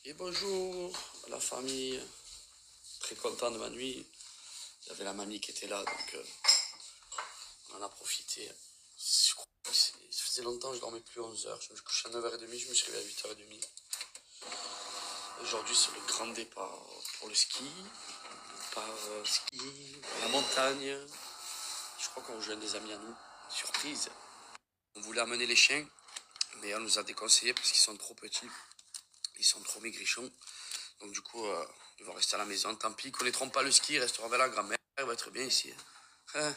Et bonjour à la famille, très content de ma nuit. Il y avait la mamie qui était là, donc on en a profité. Je crois que ça faisait longtemps que je dormais plus 11 heures. Je me couchais à 9h30, je me suis réveillé à 8h30. Aujourd'hui, c'est le grand départ pour le ski, par ski, la montagne. Je crois qu'on rejoint des amis à nous. Surprise. On voulait amener les chiens, mais on nous a déconseillé parce qu'ils sont trop petits. Ils sont trop maigrichons. Donc du coup, ils vont rester à la maison. Tant pis, ils connaîtront pas le ski, ils resteront avec la grand-mère. Il va être bien ici. Hein,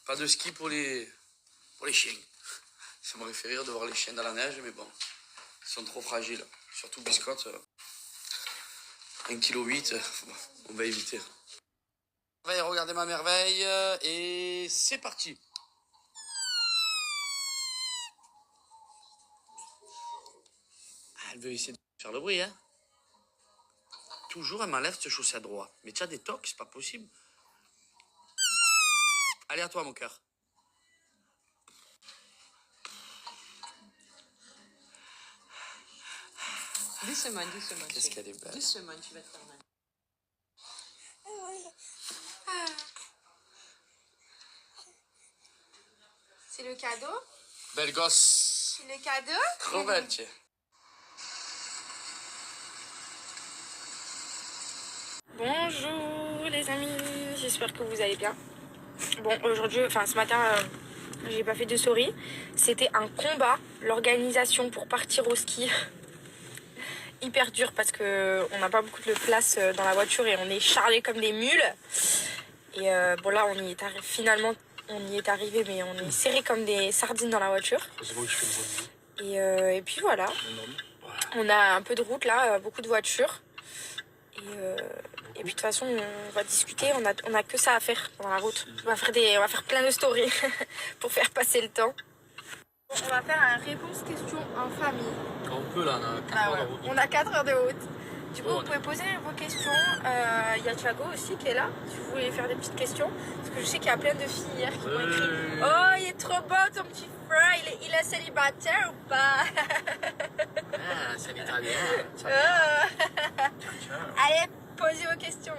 pas de ski pour les chiens. Ça m'aurait fait rire de voir les chiens dans la neige, mais bon, ils sont trop fragiles. Surtout Biscotte, 1,8 kg, on va éviter. Regardez ma merveille, et c'est parti. Elle veut essayer de faire le bruit, hein. Toujours, elle m'enlève ce chaussette droit. Mais tu as des tocs, c'est pas possible. Allez, à toi, mon cœur. Doucement, doucement. Qu'est-ce qu'elle est belle. Doucement, tu vas te faire mal. C'est le cadeau? Belle gosse. C'est le cadeau? Trop belle, tiens. Bonjour les amis, j'espère que vous allez bien. Bon, aujourd'hui, ce matin, j'ai pas fait de story. C'était un combat, l'organisation pour partir au ski. Hyper dur parce que on n'a pas beaucoup de place dans la voiture et on est chargés comme des mules. Et bon là, on y est arrivé, finalement, on y est arrivé, mais on est serré comme des sardines dans la voiture. Et puis voilà, on a un peu de route là, beaucoup de voitures. Et puis de toute façon, on va discuter, on a que ça à faire dans la route. On va faire plein de stories pour faire passer le temps. On va faire un réponse-question en famille. Quand on peut là, on a 4 heures de route. On a 4 heures de route. Du coup, vous pouvez poser vos questions. Il y a Thiago aussi qui est là, si vous voulez faire des petites questions. Parce que je sais qu'il y a plein de filles hier qui m'ont écrit. Oh, il est trop beau ton petit frère, il est célibataire ou pas? Ah, c'est l'italien. Allez, posez vos questions.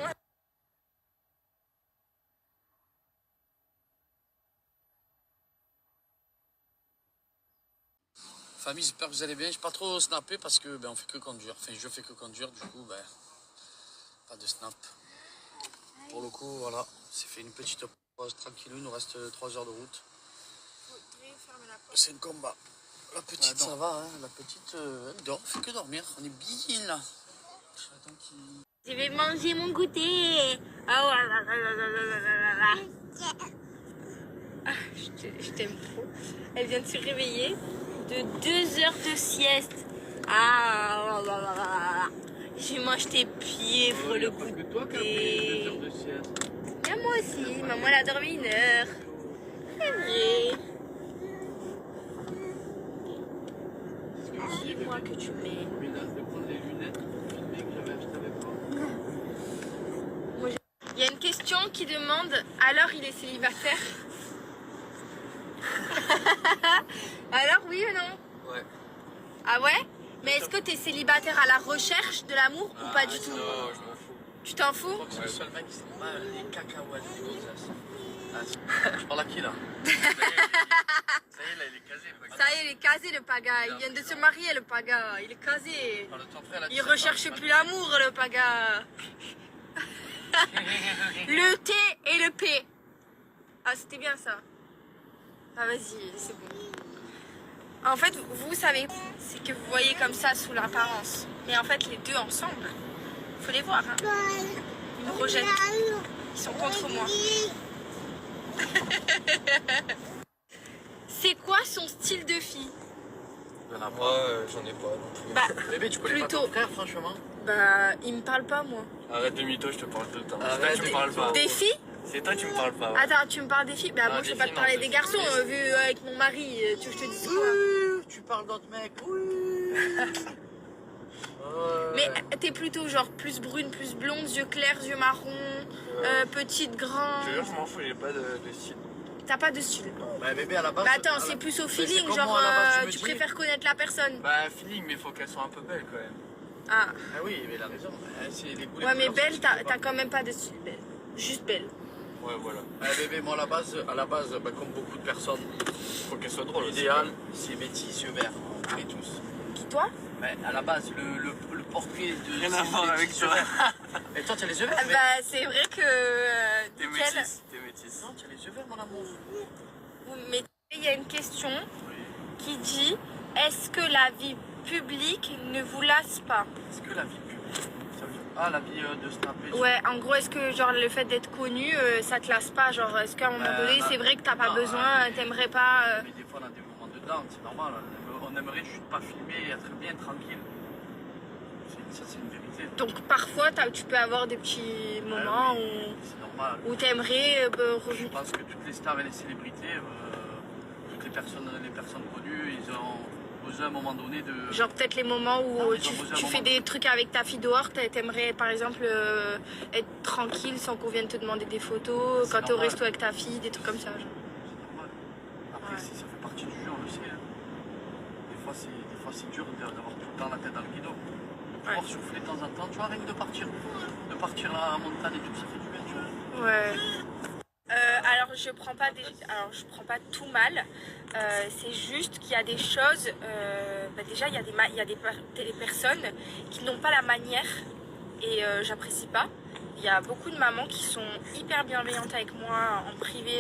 Famille, j'espère que vous allez bien. Je n'ai pas trop snappé parce que on fait que conduire. Enfin, je fais que conduire, du coup, pas de snap. Pour le coup, voilà, c'est fait une petite pause tranquille. Il nous reste 3 heures de route. C'est un combat. La petite, ça va, hein. La petite, elle dort, elle fait que dormir. On est bien là. Je vais manger mon goûter. Je t'aime trop. Elle vient de se réveiller de 2 heures de sieste. Je mange tes pieds pour le goûter. Et moi aussi, maman elle a dormi 1 heure. C'est vrai. Dis-moi que tu mets. Il y a une question qui demande, alors il est célibataire? Alors oui ou non? Ouais. Ah ouais? Mais est-ce que t'es célibataire à la recherche de l'amour ou pas du tout? Non, je m'en fous. Tu t'en fous? C'est le seul mec qui s'en bat les cacahuètes des gonzesses. Je parle à qui là? Ça y est, là, il est casé. Ça y est, il est casé le paga. Il vient de se marier le paga. Il est casé. Parle de ton frère, là, Il recherche plus l'amour le paga. Le T et le P. Ah, c'était bien ça. Ah, vas-y, c'est bon. En fait, vous savez, c'est que vous voyez comme ça sous l'apparence. Mais en fait, les deux ensemble, faut les voir. Hein. Ils me rejettent. Ils sont contre moi. C'est quoi son style de fille? Moi, j'en ai pas non plus. Bah, Bébé, tu connais pas plutôt. ton frère, franchement? Bah, il me parle pas, moi. Arrête de mytho, je te parle tout le temps. Arrête, C'est toi, tu me parles pas. Des filles? C'est toi, tu me parles pas. Ouais. Attends, tu me parles des filles? Bah, moi, je des peux pas te filles, parler non, des des garçons, filles. vu avec mon mari. Tu veux que je te dise quoi? Tu parles d'autres mecs. Oui. Mais t'es plutôt genre plus brune, plus blonde, yeux clairs, yeux marrons, petite, grande. Je te jure, je m'en fous, j'ai pas de style. T'as pas de style. Bah, bébé, à la base. Bah attends, c'est plus au feeling, comme genre moi, à la base, tu me tu dis. préfères connaître la personne. Bah, feeling, mais faut qu'elle soit un peu belle quand même. Ah. Ah oui, mais il a raison. C'est les goûts, les Ouais, mais couleurs, belle, c'est ce t'as qui va. quand même pas de style belle. Juste belle. Ouais, voilà. Bébé, moi, à la base bah, comme beaucoup de personnes, faut qu'elle soit drôle. L'idéal, c'est métis, yeux verts. On connaît tous. Qui, toi? Mais à la base, le portrait de. Rien à voir avec yeux toi. verts. Et toi, tu as les yeux verts? Ah, bah, c'est vrai que. T'es nickel. métisse, t'es métisse. Non, tu as les yeux verts, mon amour. Mais il y a une question Oui. qui dit est-ce que la vie publique ne vous lasse pas? Est-ce que la vie publique. Ah, la vie de snapper. Ouais, en gros, est-ce que genre le fait d'être connu, ça te lasse pas? Genre, est-ce qu'à un moment donné, non. c'est vrai que t'as pas Non, besoin, t'aimerais pas. Mais des fois, on a des moments de down, c'est normal. On aimerait juste pas filmer et être bien tranquille. Ça, c'est une vérité. Donc parfois, tu peux avoir des petits moments Oui, c'est normal. où t'aimerais Je revenir. pense que toutes les stars et les célébrités, toutes les personnes connues, ils ont besoin à un moment donné de. Genre peut-être les moments où Non, ils tu ont besoin fais d'un des trucs avec ta fille dehors, t'aimerais par exemple être tranquille sans qu'on vienne te demander des photos, C'est quand t'es au normal. resto avec ta fille, des trucs comme ça. Genre. C'est normal. Après, Ouais. ça fait partie du jeu, on le sait. Hein. Des fois, c'est dur d'avoir tout le temps la tête dans le guidon. De pouvoir Ouais. souffler de temps en temps, tu vois, rien que de partir. De partir à la montagne et tout, ça fait du bien, tu vois. Ouais. Alors je prends pas tout mal. C'est juste qu'il y a des choses. Déjà il y a des personnes qui n'ont pas la manière et j'apprécie pas. Il y a beaucoup de mamans qui sont hyper bienveillantes avec moi en privé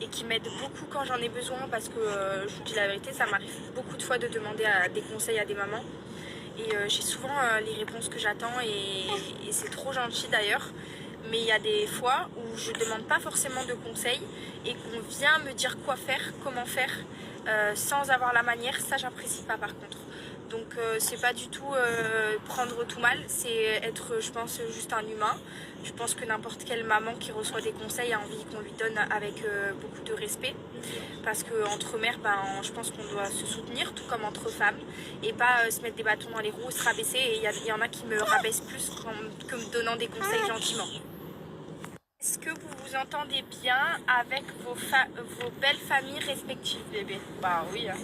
et qui m'aident beaucoup quand j'en ai besoin parce que je vous dis la vérité, ça m'arrive beaucoup de fois de demander des conseils à des mamans. Et j'ai souvent les réponses que j'attends et c'est trop gentil d'ailleurs. Mais il y a des fois où je ne demande pas forcément de conseils et qu'on vient me dire quoi faire, comment faire, sans avoir la manière. Ça, j'apprécie pas par contre. Donc c'est pas du tout prendre tout mal, c'est être, je pense, juste un humain. Je pense que n'importe quelle maman qui reçoit des conseils a envie qu'on lui donne avec beaucoup de respect. Parce qu'entre mères, je pense qu'on doit se soutenir, tout comme entre femmes, et pas se mettre des bâtons dans les roues, se rabaisser. Et il y en a qui me rabaissent plus que me donnant des conseils gentiment. Est-ce que vous vous entendez bien avec vos belles familles respectives, bébé? Bah oui. Hein.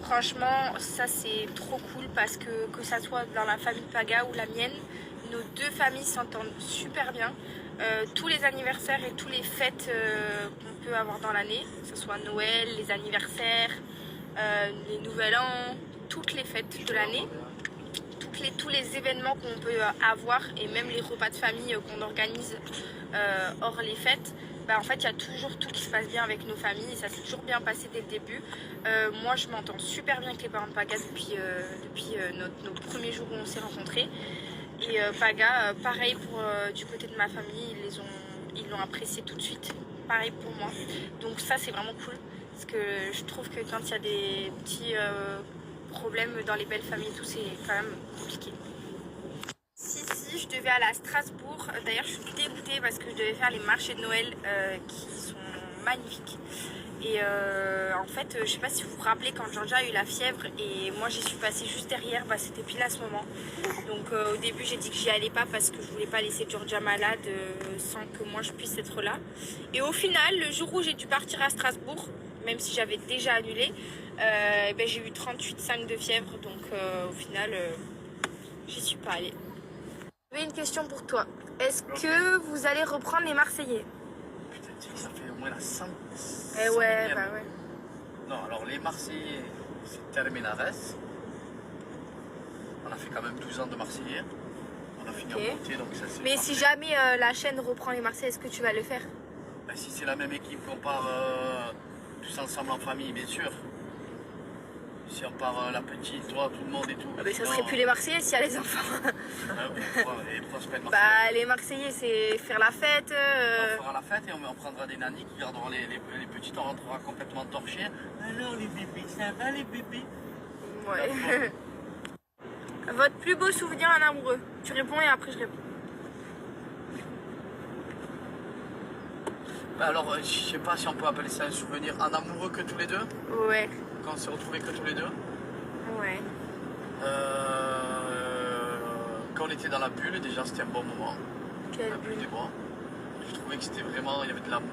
Franchement, ça c'est trop cool parce que ça soit dans la famille Paga ou la mienne, nos deux familles s'entendent super bien. Tous les anniversaires et tous les fêtes qu'on peut avoir dans l'année, que ce soit Noël, les anniversaires, les Nouvel An, toutes les fêtes de l'année, tous les événements qu'on peut avoir et même les repas de famille qu'on organise hors les fêtes. En fait, il y a toujours tout qui se passe bien avec nos familles et ça s'est toujours bien passé dès le début. Moi, je m'entends super bien avec les parents de Paga depuis nos premiers jours où on s'est rencontrés. Et Paga, pareil pour du côté de ma famille, ils l'ont apprécié tout de suite. Pareil pour moi. Donc ça, c'est vraiment cool parce que je trouve que quand il y a des petits problèmes dans les belles familles et tout, c'est quand même compliqué. Si, je devais aller à Strasbourg. D'ailleurs, je suis dégoûtée parce que je devais faire les marchés de Noël qui sont magnifiques. Et en fait, je sais pas si vous vous rappelez quand Georgia a eu la fièvre et moi j'y suis passée juste derrière, c'était pile à ce moment. Donc au début j'ai dit que j'y allais pas parce que je voulais pas laisser Georgia malade sans que moi je puisse être là. Et au final, le jour où j'ai dû partir à Strasbourg, même si j'avais déjà annulé, j'ai eu 38,5 de fièvre. Donc au final, j'y suis pas allée. J'avais une question pour toi. Est-ce que vous allez reprendre les Marseillais? Putain, tu sais que ça fait au moins la 5. Eh ouais, bah ouais. Non, alors les Marseillais, c'est Terminares. On a fait quand même 12 ans de Marseillais. On a fini Ok. en montée, donc ça c'est. Mais parfait. si jamais la chaîne reprend les Marseillais, est-ce que tu vas le faire? Si c'est la même équipe qu'on part tous ensemble en famille, bien sûr. Si on part la petite, toi, tout le monde et tout. Mais ça Sinon, serait plus les Marseillais s'il y a les enfants. Et pourquoi c'est pas une Marseillaise Les Marseillais, c'est faire la fête. On fera la fête et on prendra des nannies qui garderont les petites, on rentrera complètement torchés. Alors les bébés, ça va les bébés? Ouais. Votre plus beau souvenir en amoureux? Tu réponds et après je réponds. Alors, je sais pas si on peut appeler ça un souvenir en amoureux que tous les deux, Ouais. quand on s'est retrouvés que tous les deux. Ouais. Quand on était dans la bulle, déjà c'était un bon moment. Quelle La bulle bulle. des bois. Je trouvais que c'était vraiment, il y avait de l'amour.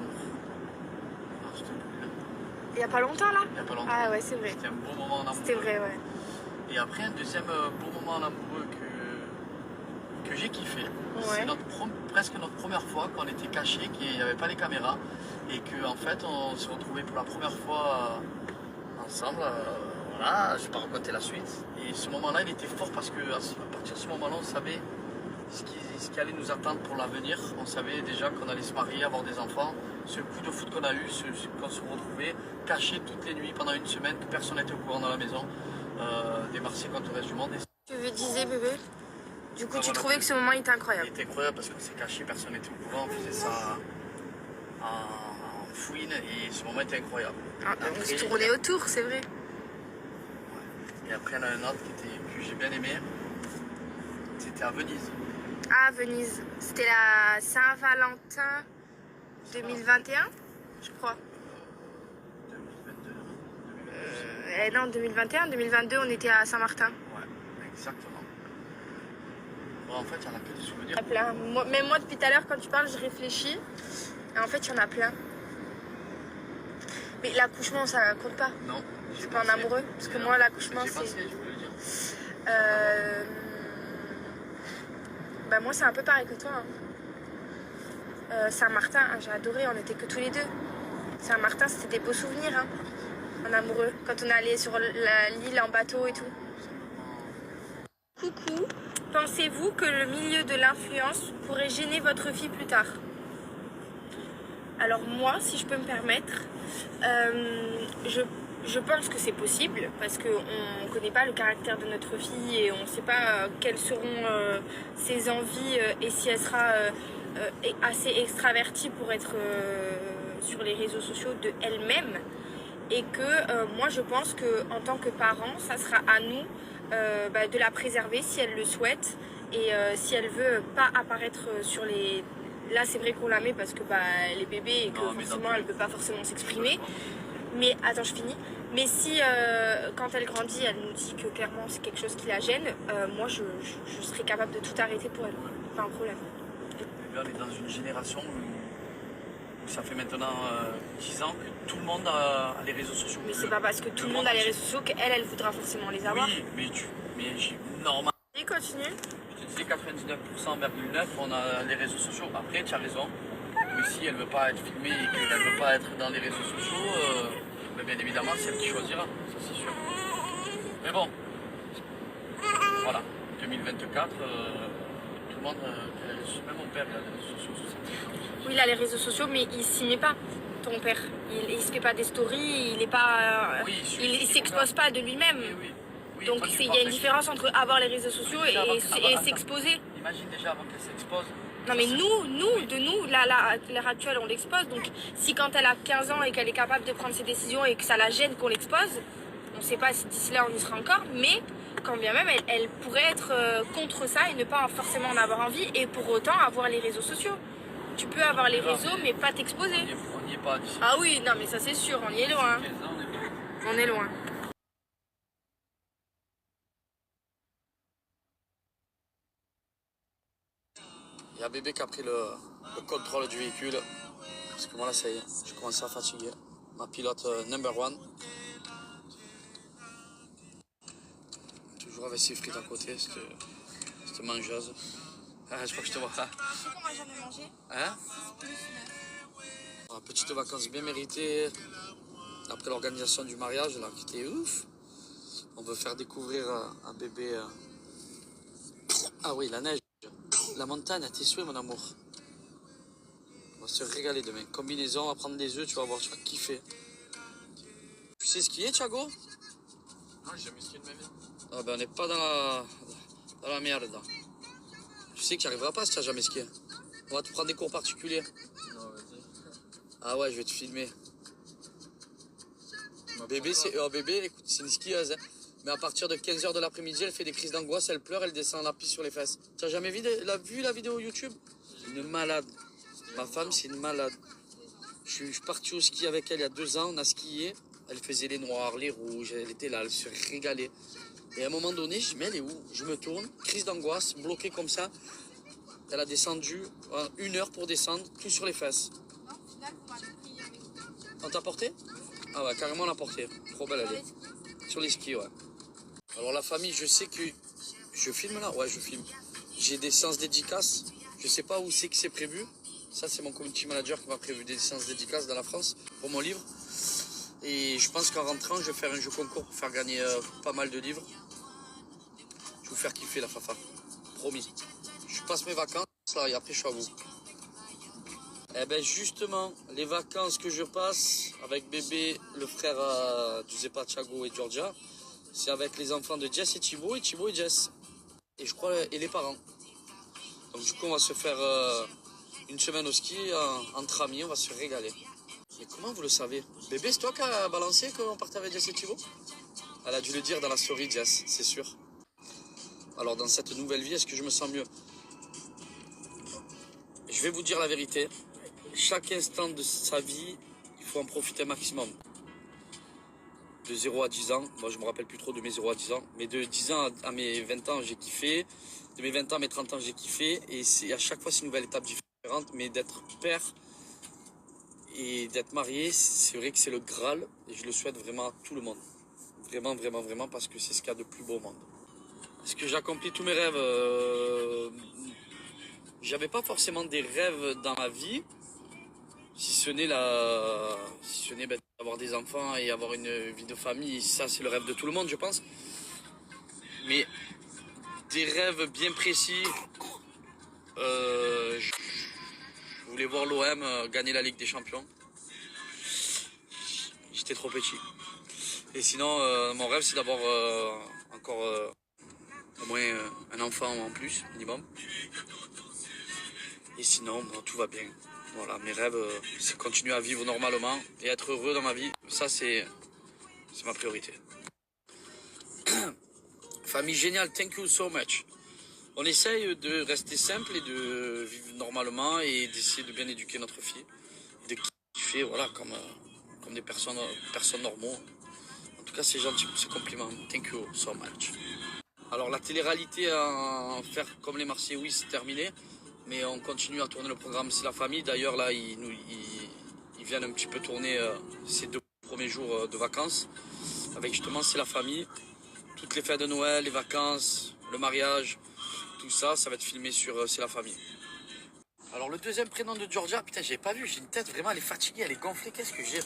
Dans cette bulle. Il y a pas longtemps là? Il n'y a pas longtemps. Ah ouais, c'est vrai. C'était un bon moment en amoureux. C'était vrai, ouais. Et après, un deuxième beau moment en amoureux que j'ai kiffé. C'est presque notre première fois qu'on était cachés, qu'il n'y avait pas les caméras. Et qu'en fait, on se retrouvait pour la première fois ensemble. Voilà, je ne vais pas raconter la suite. Et ce moment-là, il était fort parce qu'à partir de ce moment-là, on savait ce qui allait nous attendre pour l'avenir. On savait déjà qu'on allait se marier, avoir des enfants. Ce coup de foot qu'on a eu, qu'on se retrouvait cachés toutes les nuits pendant une semaine, que personne n'était au courant dans la maison, des Marseillais contre le reste du monde. Tu veux disais bébé? Du coup, tu trouvais que ce moment était incroyable? Il était incroyable parce qu'on s'est cachés, personne n'était au courant, on faisait ça en fouine et ce moment était incroyable. On se tournait autour, c'est vrai. Et après, il y en a un autre que j'ai bien aimé. C'était à Venise. Ah, Venise. C'était la Saint-Valentin 2021, je crois. 2022. Non, 2021, 2022, on était à Saint-Martin. Ouais, exactement. Bon, en fait, il y en a que des souvenirs. Il y en a plein. Même moi, depuis tout à l'heure, quand tu parles, je réfléchis. Et en fait, il y en a plein. Mais l'accouchement, ça compte pas. Non. C'est pas un amoureux. Parce que moi, l'accouchement, J'ai c'est... pensé, je voulais le dire. Bah moi, c'est un peu pareil que toi. Saint-Martin, j'ai adoré, on était que tous les deux. Saint-Martin, c'était des beaux souvenirs, hein, en amoureux. Quand on est allé sur l'île en bateau et tout. Coucou, pensez-vous que le milieu de l'influence pourrait gêner votre fille plus tard? Alors moi, si je peux me permettre, je pense que c'est possible parce qu'on ne connaît pas le caractère de notre fille et on ne sait pas quelles seront ses envies et si elle sera assez extravertie pour être sur les réseaux sociaux de elle-même. Et que moi je pense qu'en tant que parents, ça sera à nous de la préserver si elle le souhaite et si elle veut pas apparaître sur les... Là c'est vrai qu'on la met parce que elle est bébé et que forcément elle peut pas forcément s'exprimer. Mais attends, je finis. Mais si quand elle grandit, elle nous dit que clairement c'est quelque chose qui la gêne, moi je serais capable de tout arrêter pour elle. Pas un problème. On est dans une génération où ça fait maintenant 10 ans que tout le monde a les réseaux sociaux. Mais c'est pas parce que tout le monde a les réseaux sociaux qu'elle voudra forcément les avoir. Oui, mais normal. Et continue. Je te disais 99,9% on a les réseaux sociaux. Après, tu as raison. Mais si elle veut pas être filmée et qu'elle veut pas être dans les réseaux sociaux, bien évidemment, c'est elle qui choisira, ça c'est sûr. Mais bon, voilà, 2024, tout le monde, même mon père, il a les réseaux sociaux. Oui, il a les réseaux sociaux, mais il s'y met pas, ton père. Il se fait pas des stories, il est pas, il s'expose pas de lui-même. Oui, donc il y a une différence entre avoir les réseaux sociaux et s'exposer. Imagine déjà avant qu'elle s'expose. Non mais nous, là, à l'heure actuelle, on l'expose. Donc si quand elle a 15 ans et qu'elle est capable de prendre ses décisions et que ça la gêne qu'on l'expose, on ne sait pas si d'ici là on y sera encore, mais quand bien même elle pourrait être contre ça et ne pas forcément en avoir envie et pour autant avoir les réseaux sociaux. Tu peux avoir les réseaux mais pas t'exposer. On n'y est pas d'ici. Ah oui, non mais ça c'est sûr, on y est loin. On est loin. Il y a bébé qui a pris le contrôle du véhicule. Parce que moi là ça y est, je commence à fatiguer. Ma pilote number one. Toujours avec ses frites à côté, cette mangeuse. Ah, je crois que je te vois. Tu sais comment j'en ai mangé? Hein? Petite vacances bien méritées. Après l'organisation du mariage là, qui était ouf. On veut faire découvrir un bébé. Ah oui, la neige. La montagne, à tes souhaits, mon amour. On va se régaler demain. Combinaison, on va prendre des œufs, tu vas voir, tu vas kiffer. Tu sais skier, Thiago? Non, j'ai jamais skié de ma vie. Ah ben, on n'est pas dans la merde, là. Tu sais que tu n'y arriveras pas si tu n'as jamais skié. On va te prendre des cours particuliers. Non, vas-y. Ah ouais, je vais te filmer. Bébé, écoute, c'est une skieuse, hein. Mais à partir de 15h de l'après-midi, elle fait des crises d'angoisse, elle pleure, elle descend la piste sur les fesses. Tu n'as jamais vu la vidéo YouTube? Une malade. Ma femme, c'est une malade. Je suis parti au ski avec elle il y a 2 ans, on a skié. Elle faisait les noirs, les rouges, elle était là, elle se régalait. Et à un moment donné, je dis, mais elle est où? Je me tourne, crise d'angoisse, bloquée comme ça. Elle a descendu 1 heure pour descendre, tout sur les fesses. On t'a porté? Ah ouais, carrément on l'a porté. Trop belle elle est. Sur les skis, ouais. Alors la famille, je sais que... Je filme là? Ouais, je filme. J'ai des séances dédicaces. Je sais pas où c'est que c'est prévu. Ça, c'est mon community manager qui m'a prévu des séances dédicaces dans la France pour mon livre. Et je pense qu'en rentrant, je vais faire un jeu concours pour faire gagner pas mal de livres. Je vais vous faire kiffer la Fafa. Promis. Je passe mes vacances là et après je suis à vous. Eh ben justement, les vacances que je passe avec bébé, le frère Giuseppe, Thiago et Georgia, c'est avec les enfants de Jess et Thibaut et Jess. Et je crois, et les parents. Donc du coup, on va se faire une semaine au ski entre amis, on va se régaler. Mais comment vous le savez? Bébé, c'est toi qui as balancé qu'on partait avec Jess et Thibaut? Elle a dû le dire dans la story, Jess, c'est sûr. Alors dans cette nouvelle vie, est-ce que je me sens mieux? Je vais vous dire la vérité. Chaque instant de sa vie, il faut en profiter un maximum. De 0 à 10 ans, moi je me rappelle plus trop de mes 0 à 10 ans, mais de 10 ans à mes 20 ans, j'ai kiffé. De mes 20 ans à mes 30 ans, j'ai kiffé. Et à chaque fois, c'est une nouvelle étape différente. Mais d'être père et d'être marié, c'est vrai que c'est le Graal. Et je le souhaite vraiment à tout le monde. Vraiment, vraiment, vraiment, parce que c'est ce qu'il y a de plus beau au monde. Est-ce que j'accomplis tous mes rêves? J'avais pas forcément des rêves dans ma vie. Si ce n'est d'avoir des enfants et avoir une vie de famille, ça c'est le rêve de tout le monde, je pense. Mais des rêves bien précis, je voulais voir l'OM gagner la Ligue des Champions. J'étais trop petit. Et sinon, mon rêve c'est d'avoir encore au moins un enfant en plus, minimum. Et sinon, bon, tout va bien. Voilà, mes rêves, c'est continuer à vivre normalement et être heureux dans ma vie. Ça, c'est ma priorité. Famille géniale, thank you so much. On essaye de rester simple et de vivre normalement et d'essayer de bien éduquer notre fille. De kiffer, voilà, comme des personnes normaux. En tout cas, c'est gentil pour ces compliments. Thank you so much. Alors, la télé-réalité, faire comme les Marseillais, oui, c'est terminé. Mais on continue à tourner le programme C'est la famille. D'ailleurs, là, ils viennent un petit peu tourner ces 2 premiers jours de vacances. Avec justement C'est la famille. Toutes les fêtes de Noël, les vacances, le mariage, tout ça, ça va être filmé sur C'est la famille. Alors, le deuxième prénom de Georgia, putain, j'ai pas vu. J'ai une tête vraiment, elle est fatiguée, elle est gonflée. Qu'est-ce que j'ai?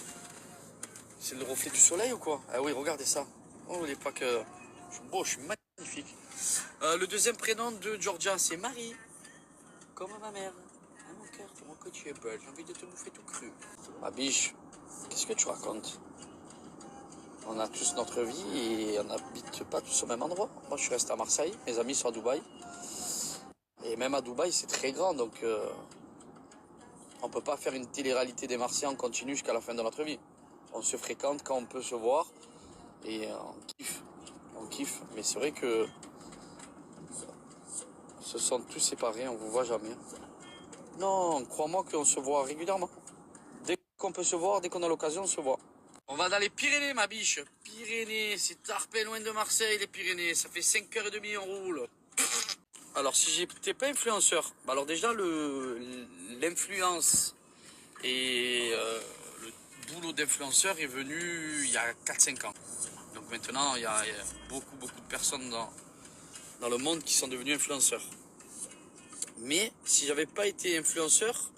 C'est le reflet du soleil ou quoi? Ah oui, regardez ça. Oh, il est pas que... Je suis beau, je suis magnifique. Le deuxième prénom de Georgia, c'est Marie. Comme ma mère. Ah, mon cœur, comment que tu es belle. J'ai envie de te bouffer tout cru. Ma biche, qu'est-ce que tu racontes? On a tous notre vie et on n'habite pas tous au même endroit. Moi, je suis resté à Marseille. Mes amis sont à Dubaï. Et même à Dubaï, c'est très grand. Donc, on ne peut pas faire une télé-réalité des Marseillais en continu jusqu'à la fin de notre vie. On se fréquente quand on peut se voir. Et on kiffe. On kiffe. Mais c'est vrai que... se sont tous séparés, on vous voit jamais. Non, crois-moi qu'on se voit régulièrement. Dès qu'on peut se voir, dès qu'on a l'occasion, on se voit. On va dans les Pyrénées, ma biche. Pyrénées, c'est Tarpin, loin de Marseille, les Pyrénées. Ça fait 5h30, on roule. Alors, si j'étais pas influenceur, bah alors déjà, l'influence et le boulot d'influenceur est venu il y a 4-5 ans. Donc maintenant, il y a beaucoup de personnes dans le monde qui sont devenus influenceurs. Mais si j'avais pas été influenceur,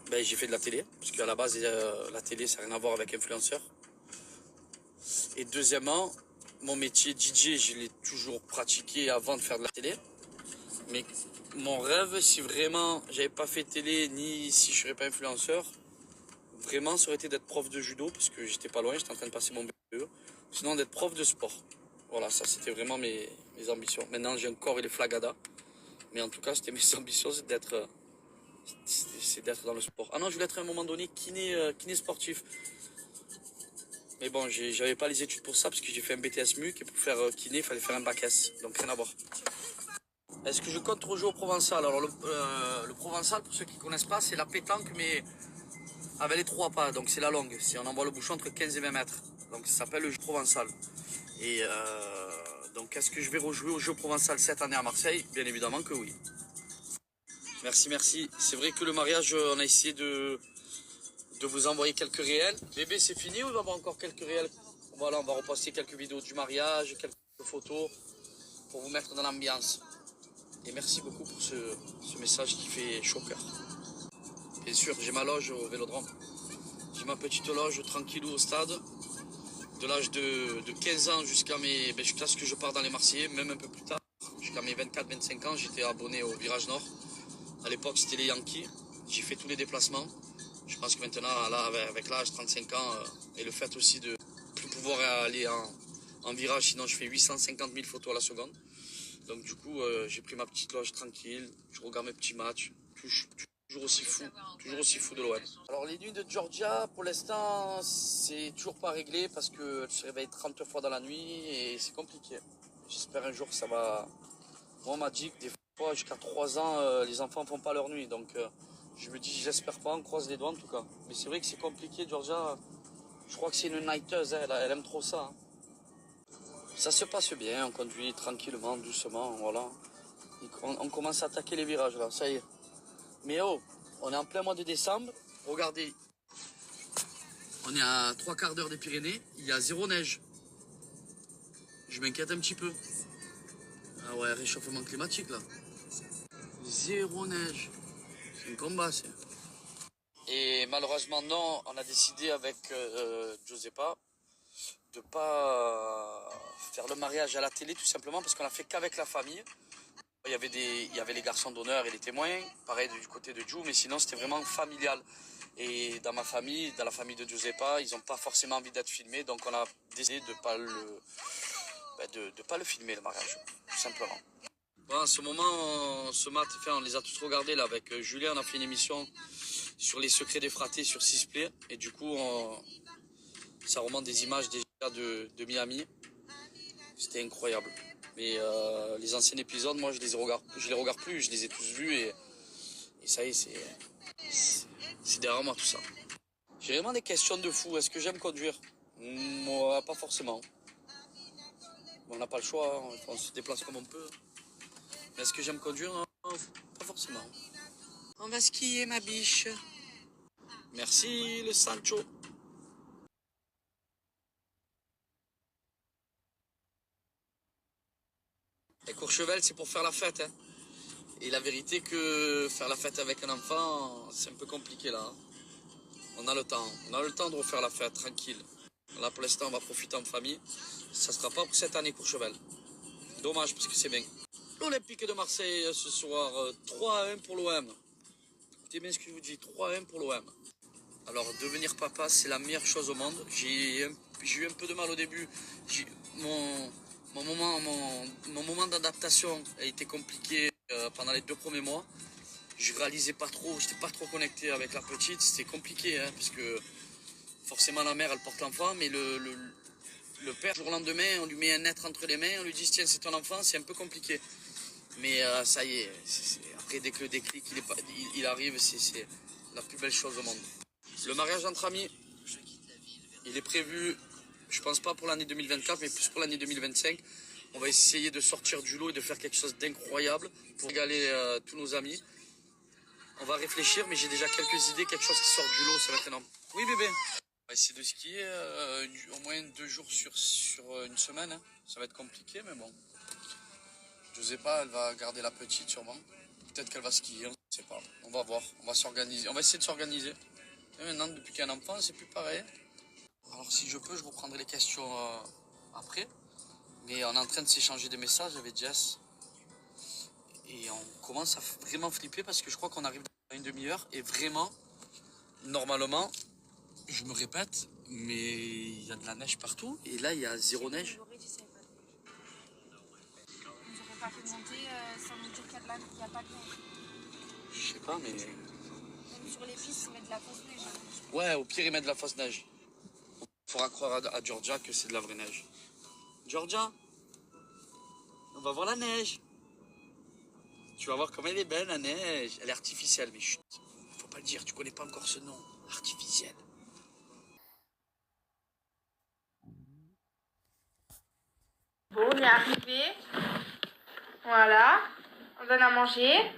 ben, j'ai fait de la télé, parce qu'à la base, la télé, ça n'a rien à voir avec influenceur. Et deuxièmement, mon métier DJ, je l'ai toujours pratiqué avant de faire de la télé. Mais mon rêve, si vraiment j'avais pas fait télé, ni si je serais pas influenceur, vraiment, ça aurait été d'être prof de judo, parce que j'étais pas loin, j'étais en train de passer mon BE. Sinon, d'être prof de sport. Voilà, ça, c'était vraiment mes ambitions. Maintenant, j'ai un corps et les flagadas. Mais en tout cas, c'était mes ambitions, c'est d'être dans le sport. Ah non, je voulais être à un moment donné kiné sportif. Mais bon, j'avais pas les études pour ça, parce que j'ai fait un BTS MUC, et pour faire kiné, il fallait faire un bac S. Donc rien à voir. Est-ce que je compte rejouer au Provençal? Alors le Provençal, pour ceux qui ne connaissent pas, c'est la pétanque, mais avec les 3 pas. Donc c'est la longue. Si on envoie le bouchon entre 15 et 20 mètres. Donc ça s'appelle le jeu Provençal. Et donc est-ce que je vais rejouer au jeu Provençal cette année à Marseille? Bien évidemment que oui. Merci. C'est vrai que le mariage, on a essayé de vous envoyer quelques réels. Bébé, c'est fini ou il va y avoir encore quelques réels? Voilà, on va reposter quelques vidéos du mariage, quelques photos pour vous mettre dans l'ambiance. Et merci beaucoup pour ce message qui fait chaud au cœur. Bien sûr, j'ai ma loge au Vélodrome. J'ai ma petite loge tranquillou au stade. De l'âge de 15 ans jusqu'à ce que je pars dans les Marseillais, même un peu plus tard. Jusqu'à mes 24-25 ans, j'étais abonné au Virage Nord. À l'époque, c'était les Yankees. J'ai fait tous les déplacements. Je pense que maintenant, là, avec l'âge, 35 ans, et le fait aussi de plus pouvoir aller en virage, sinon je fais 850 000 photos à la seconde. Donc du coup, j'ai pris ma petite loge tranquille, je regarde mes petits matchs, toujours aussi fou de l'OM. Alors les nuits de Georgia, pour l'instant, c'est toujours pas réglé parce qu'elle se réveille 30 fois dans la nuit et c'est compliqué. J'espère un jour que ça va... Moi, on m'a dit que des fois, jusqu'à 3 ans, les enfants font pas leur nuit. Donc je me dis, j'espère pas, on croise les doigts en tout cas. Mais c'est vrai que c'est compliqué, Georgia. Je crois que c'est une nighteuse, elle aime trop ça. Hein. Ça se passe bien, on conduit tranquillement, doucement, voilà. On commence à attaquer les virages là, ça y est. Mais oh, on est en plein mois de décembre, regardez. On est à 3/4 des Pyrénées, il y a 0 neige. Je m'inquiète un petit peu. Ah ouais, réchauffement climatique là. 0 neige. C'est un combat, c'est. Et malheureusement non, on a décidé avec Giuseppa de pas faire le mariage à la télé tout simplement parce qu'on l'a fait qu'avec la famille. Il y avait les garçons d'honneur et les témoins, pareil du côté de Giu, mais sinon c'était vraiment familial. Et dans ma famille, dans la famille de Giuseppa, ils n'ont pas forcément envie d'être filmés, donc on a décidé de pas le filmer le mariage, tout simplement. Bon, en ce moment, on les a tous regardés là avec Julien, on a fait une émission sur les secrets des fratés sur Sisplay, et du coup ça remonte des images déjà de Miami. C'était incroyable. Mais les anciens épisodes, moi je les regarde plus, je les ai tous vus et ça y est, c'est derrière moi tout ça. J'ai vraiment des questions de fou. Est-ce que j'aime conduire? Moi, pas forcément. On n'a pas le choix, hein. On se déplace comme on peut. Mais est-ce que j'aime conduire? Non, pas forcément. On va skier ma biche. Merci le Sancho. Et Courchevel, c'est pour faire la fête. Hein. Et la vérité que faire la fête avec un enfant, c'est un peu compliqué là. On a le temps de refaire la fête, tranquille. Là pour l'instant on va profiter en famille. Ça sera pas pour cette année Courchevel. Dommage parce que c'est bien. L'Olympique de Marseille ce soir, 3-1 pour l'OM. Écoutez bien ce que je vous dis, 3-1 pour l'OM. Alors devenir papa c'est la meilleure chose au monde. J'ai eu un peu de mal au début. Mon moment d'adaptation a été compliqué pendant les 2 premiers mois. Je réalisais pas trop, j'étais pas trop connecté avec la petite, c'était compliqué, hein, parce que forcément la mère elle porte l'enfant, mais le père, jour au lendemain, on lui met un être entre les mains, on lui dit tiens c'est ton enfant, c'est un peu compliqué. Mais ça y est, après dès que le déclic il arrive, c'est la plus belle chose au monde. Le mariage entre amis, il est prévu, je pense pas pour l'année 2024, mais plus pour l'année 2025. On va essayer de sortir du lot et de faire quelque chose d'incroyable pour régaler tous nos amis. On va réfléchir, mais j'ai déjà quelques idées, quelque chose qui sort du lot, ça va être énorme. Oui bébé. On va essayer de skier au moins 2 jours sur une semaine. Hein. Ça va être compliqué, mais bon. Je sais pas, elle va garder la petite sûrement. Peut-être qu'elle va skier, on ne sait pas. On va voir, on va s'organiser. On va essayer de s'organiser. Et maintenant, depuis qu'il y a un enfant, c'est plus pareil. Alors si je peux, je reprendrai les questions après. Mais on est en train de s'échanger des messages avec Jess. Et on commence à vraiment flipper parce que je crois qu'on arrive dans une demi-heure. Et vraiment, normalement, je me répète, mais il y a de la neige partout. Et là, il y a 0 neige. Vous n'aurez pas fait monter sans nous dire qu'il n'y a pas de neige. Je sais pas, mais... Même sur les pistes, ils mettent de la fausse neige. Ouais, au pire, ils mettent de la fausse neige. Il faudra croire à Georgia que c'est de la vraie neige. Georgia, on va voir la neige. Tu vas voir comme elle est belle, la neige. Elle est artificielle, mais chut. Faut pas le dire, tu connais pas encore ce nom. Artificielle. Bon, on est arrivé. Voilà. On donne à manger.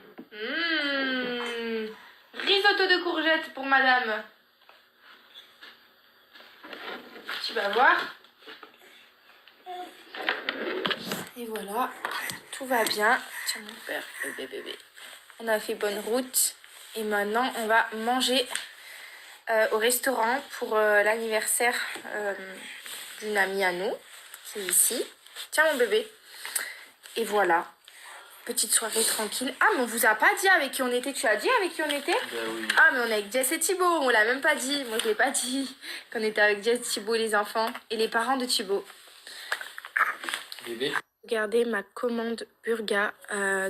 Risotto de courgettes pour madame. Tu vas voir. Et voilà, tout va bien. Tiens mon père, bébé. On a fait bonne route. Et maintenant, on va manger au restaurant pour l'anniversaire d'une amie à nous, qui est ici. Tiens mon bébé. Et voilà, petite soirée tranquille. Ah, mais on vous a pas dit avec qui on était. Tu as dit avec qui on était? Oui. Ah, mais on est avec Jess et Thibaut. On l'a même pas dit. Moi, je l'ai pas dit qu'on était avec Jess, Thibaut, les enfants et les parents de Thibaut. Bébé. Regardez ma commande Burga,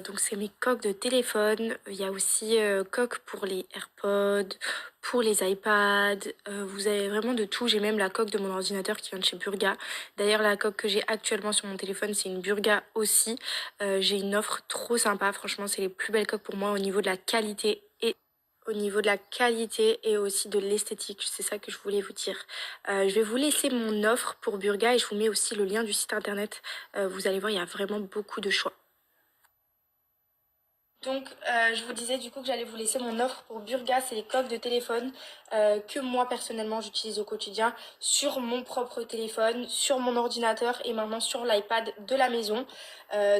donc c'est mes coques de téléphone, il y a aussi coques pour les AirPods, pour les iPads, vous avez vraiment de tout, j'ai même la coque de mon ordinateur qui vient de chez Burga. D'ailleurs la coque que j'ai actuellement sur mon téléphone c'est une Burga aussi, j'ai une offre trop sympa, franchement c'est les plus belles coques pour moi au niveau de la qualité et aussi de l'esthétique, c'est ça que je voulais vous dire. Je vais vous laisser mon offre pour Burga et je vous mets aussi le lien du site internet. Vous allez voir, il y a vraiment beaucoup de choix. Donc, je vous disais du coup que j'allais vous laisser mon offre pour Burga, c'est les coques de téléphone que moi personnellement j'utilise au quotidien sur mon propre téléphone, sur mon ordinateur et maintenant sur l'iPad de la maison.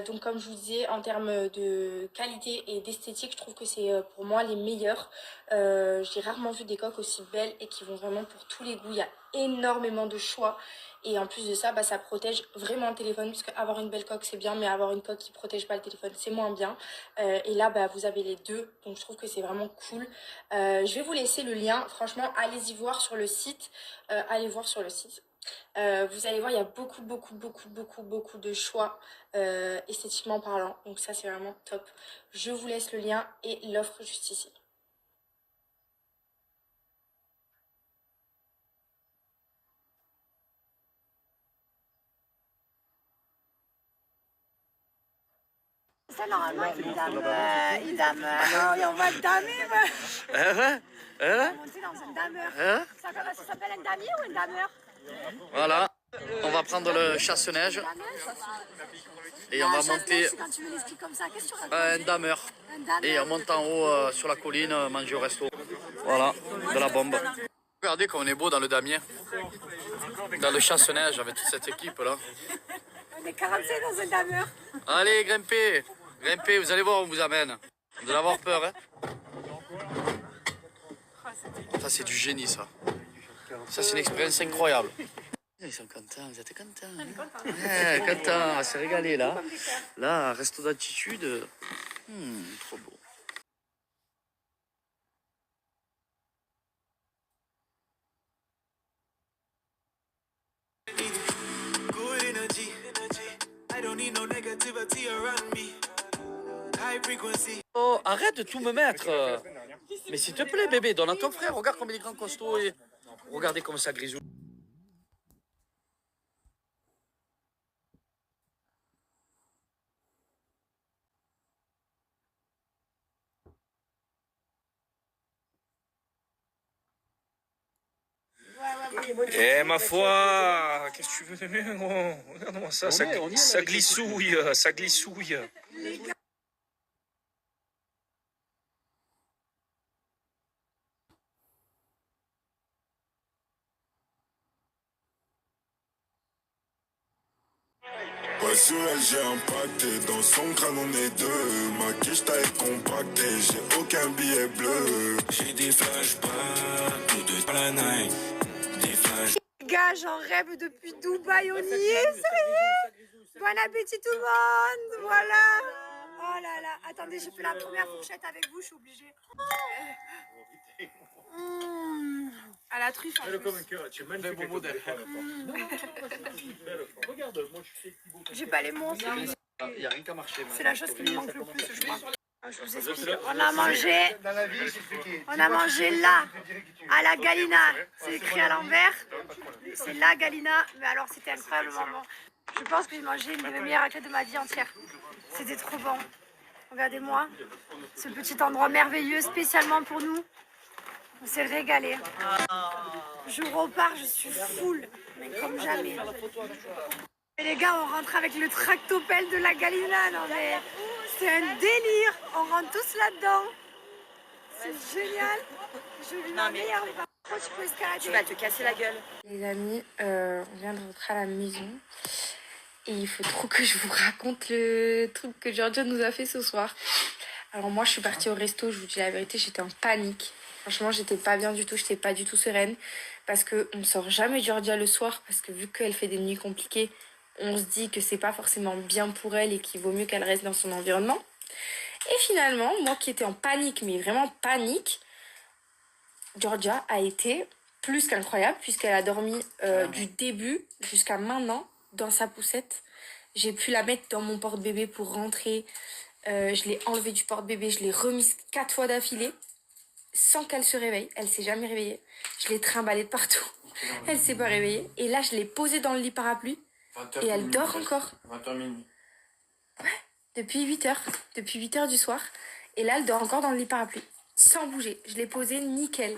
Donc comme je vous disais, en termes de qualité et d'esthétique, je trouve que c'est pour moi les meilleurs. J'ai rarement vu des coques aussi belles et qui vont vraiment pour tous les goûts. Il y a énormément de choix. Et en plus de ça, ça protège vraiment le téléphone, parce qu'avoir une belle coque c'est bien, mais avoir une coque qui protège pas le téléphone c'est moins bien. Et là, vous avez les deux, donc je trouve que c'est vraiment cool. Je vais vous laisser le lien, franchement, allez-y voir sur le site. Allez voir sur le site. Vous allez voir, il y a beaucoup de choix esthétiquement parlant, donc ça c'est vraiment top. Je vous laisse le lien et l'offre juste ici. Ça, normalement, il dame. On va le damer, on va monter dans un dameur. Ça s'appelle un damier ou un dameur? Voilà, on va prendre le chasse-neige et on va monter Quand tu mets les skis comme ça, qu'est-ce que tu racontes? un dameur. Et on monte en haut sur la colline, manger au resto. Voilà, de la bombe. Regardez comme on est beau dans le damier. Dans le chasse-neige avec toute cette équipe là. On est 45 dans un dameur. Allez, grimpez, grimpez, vous allez voir où on vous amène. Vous allez avoir peur, hein. Ça c'est du génie ça. Ça c'est une expérience incroyable. Ils sont contents, vous êtes contents. Contents, on va se régaler là. Là, resto d'altitude. Trop beau. Oh, arrête de tout me mettre. Mais s'il te plaît, bébé, donne à ton frère. Regarde comme il est grand costaud et regardez comme ça grisou. Eh ma foi, qu'est-ce que tu veux de mieux, gros? Regarde-moi ça, ça glissouille, ça glissouille. Ouais, sur elle j'ai impacté, dans son crâne on est deux. Ma quiche taille compactée, j'ai aucun billet bleu. J'ai des flashbacks, tout de la night. Des flashbacks. Gars, j'en rêve depuis Dubaï, on y est, ça y est. Bon appétit tout le monde, voilà. Oh là là, attendez, j'ai fait la première fourchette avec vous, je suis obligée. À la truffe en plus. Beau modèle. J'ai pas les mots. Il n'y a rien qu'à marcher. C'est la chose qui me manque le plus, je crois. Je vous explique. On a mangé là, à la Galina. C'est écrit à l'envers. C'est la Galina. Mais alors, c'était incroyablement bon. Je pense que j'ai mangé une des meilleures raclettes de ma vie entière. C'était trop bon. Regardez-moi. Ce petit endroit merveilleux, spécialement pour nous. On s'est régalé. Je repars, je suis full. Mais comme jamais. Et les gars, on rentre avec le tractopelle de la Galina. Non mais c'est un délire. On rentre tous là-dedans. C'est génial. Je vis ma meilleure vie. Par contre, tu peux escalader. Tu vas te casser la gueule. Les amis, on vient de rentrer à la maison. Et il faut trop que je vous raconte le truc que Georgia nous a fait ce soir. Alors moi, je suis partie au resto, je vous dis la vérité, j'étais en panique. Franchement, j'étais pas bien du tout, j'étais pas du tout sereine. Parce qu'on sort jamais Georgia le soir, parce que vu qu'elle fait des nuits compliquées, on se dit que c'est pas forcément bien pour elle et qu'il vaut mieux qu'elle reste dans son environnement. Et finalement, moi qui étais en panique, mais vraiment panique, Georgia a été plus qu'incroyable puisqu'elle a dormi du début jusqu'à maintenant dans sa poussette. J'ai pu la mettre dans mon porte-bébé pour rentrer. Je l'ai enlevée du porte-bébé, je l'ai remise 4 fois d'affilée sans qu'elle se réveille. Elle s'est jamais réveillée. Je l'ai trimballée de partout. Elle s'est pas réveillée. Et là, je l'ai posée dans le lit parapluie et elle dort encore. 20h minuit. Depuis 8h. Depuis 8h du soir. Et là, elle dort encore dans le lit parapluie. Sans bouger. Je l'ai posée nickel.